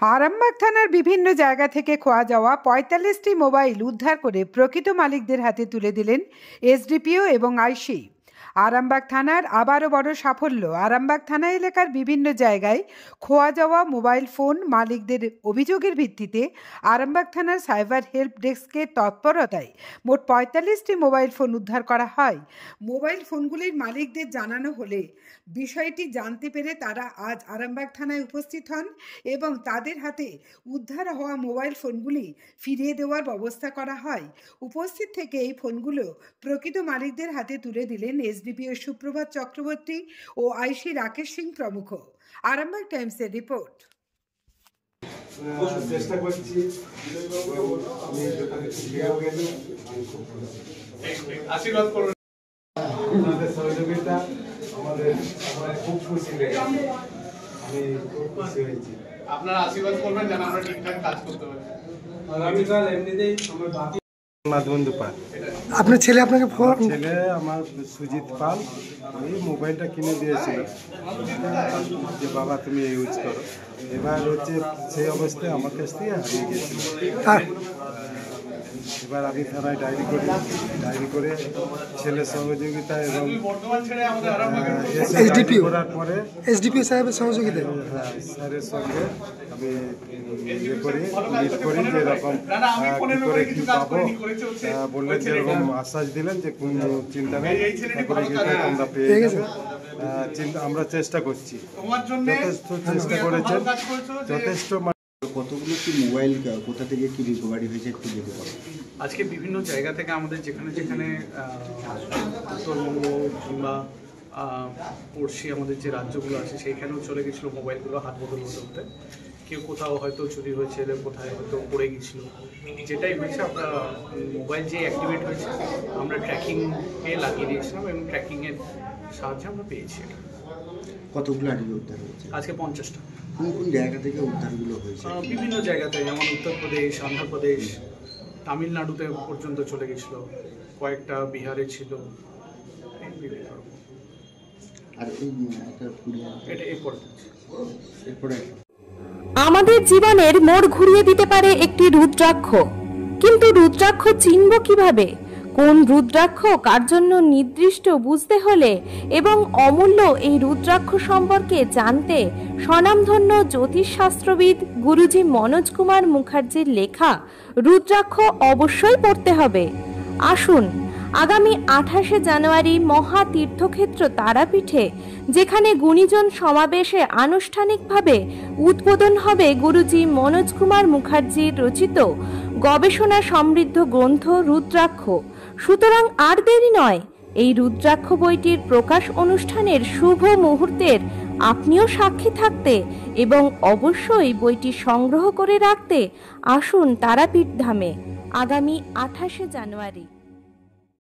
আরামবাগ থানার বিভিন্ন জায়গা থেকে খোয়া যাওয়া ৪৫টি মোবাইল উদ্ধার করে প্রকৃত মালিকদের হাতে তুলে দিলেন এসডিপিও এবং আইসি। আরামবাগ থানার আবারও বড় সাফল্য। আরামবাগ থানা এলাকার বিভিন্ন জায়গায় খোয়া যাওয়া মোবাইল ফোন মালিকদের অভিযোগের ভিত্তিতে আরামবাগ থানার সাইবার হেল্প ডেস্কের তৎপরতায় মোট ৪৫টি মোবাইল ফোন উদ্ধার করা হয়। মোবাইল ফোনগুলির মালিকদের জানানো হলে বিষয়টি জানতে পেরে তারা আজ আরামবাগ থানায় উপস্থিত হন এবং তাদের হাতে উদ্ধার হওয়া মোবাইল ফোনগুলি ফিরিয়ে দেওয়ার ব্যবস্থা করা হয়। উপস্থিত থেকে এই ফোনগুলো প্রকৃত মালিকদের হাতে তুলে দিলেন এসডিপিও সুপ্রভাত চক্রবর্তী ও আইসি রাকেশ সিং প্রমুখ। আরামবাগ টাইমসের রিপোর্ট। চেষ্টা করছি আশীর্বাদ করুন, আপনাদের সহযোগিতা আমাদের খুব খুশি লেগেছে। আমি খুব খুশি হয়েছি, আপনারা আশীর্বাদ করবেন যেন আমরা ঠিকঠাক কাজ করতে পারি। আগামীকাল এমনিতেই আমার বাকি বন্ধু পাল, আপনার ছেলে আপনাকে ফোন ছেলে আমার সুজিত পাল ওই মোবাইলটা কিনে দিয়েছিল যে বাবা তুমি ইউজ করো। এবার হচ্ছে সেই অবস্থায় আমার কাছ থেকে হারিয়ে গিয়েছিল। এবার আমি থানায় ডায়েরি করে ছেলের সহযোগিতা এবং এসডিপিও করার পরে এসডিপিও সাহেবের সহযোগিতা স্যারের সঙ্গে আমি ইয়ে করি যে এরকম কী করে কী পাবো বললেন, যেরকম আশ্বাস দিলেন যে কোনো চিন্তা নেই, তারপরে তোমরা পেয়ে গেছো। আমরা চেষ্টা করছি, যথেষ্ট চেষ্টা করেছেন, যথেষ্ট। কতগুলো কি মোবাইল কোথা থেকে কি রিকভারি হয়েছে একটু যেতে পারো? আজকে বিভিন্ন জায়গা থেকে আমাদের যেখানে উত্তরবঙ্গ কিংবা পড়শি আমাদের যে রাজ্যগুলো আছে সেইখানেও চলে গেছিলো মোবাইলগুলো হাত বদল হতে। কেউ কোথাও হয়তো চুরি হয়েছে, কোথায় হয়তো পড়ে গেছিলো। যেটাই হয়েছে আমরা মোবাইল যে অ্যাক্টিভেট হয়েছে আমরা ট্র্যাকিংয়ে লাগিয়ে দিয়েছিলাম এবং ট্র্যাকিংয়ের সাহায্যে আমরা পেয়েছি। কতগুলো আগে উদ্ধার হয়েছে? আজকে 50টা। কোন কোন জায়গা থেকে উদ্ধারগুলো হয়েছে? বিভিন্ন জায়গাতে, যেমন উত্তরপ্রদেশ, অন্ধ্রপ্রদেশ, তামিলনাড়ুতে পর্যন্ত চলে গেছিলো, কয়েকটা বিহারে ছিল। আর এটা এরপরে আমাদের জীবনের মোড় ঘুরিয়ে দিতে পারে একটি রুদ্রাক্ষ, কিন্তু রুদ্রাক্ষ চিনব কিভাবে? কোন রুদ্রাক্ষ কার জন্য নির্দিষ্ট বুঝতে হলে এবং অমূল্য এই রুদ্রাক্ষ সম্পর্কে জানতে স্বনামধন্য জ্যোতিষশাস্ত্রবিদ গুরুজি মনোজ কুমার মুখার্জির লেখা রুদ্রাক্ষ অবশ্যই পড়তে হবে। আসুন আগামী 28শে জানুয়ারি মহা তীর্থক্ষেত্র তারাপীঠে, যেখানে গুণীজন সমাবেশে আনুষ্ঠানিকভাবে উদ্বোধন হবে গুরুজি মনোজ কুমার মুখার্জির রচিত গবেষণা সমৃদ্ধ গ্রন্থ রুদ্রাক্ষ। সুতরাং আর দেরি নয়, এই রুদ্রাক্ষ বইটির প্রকাশ অনুষ্ঠানের শুভ মুহূর্তের আপনিও সাক্ষী থাকতে এবং অবশ্যই বইটি সংগ্রহ করে রাখতে আসুন তারাপীঠ ধামে আগামী 28শে জানুয়ারি।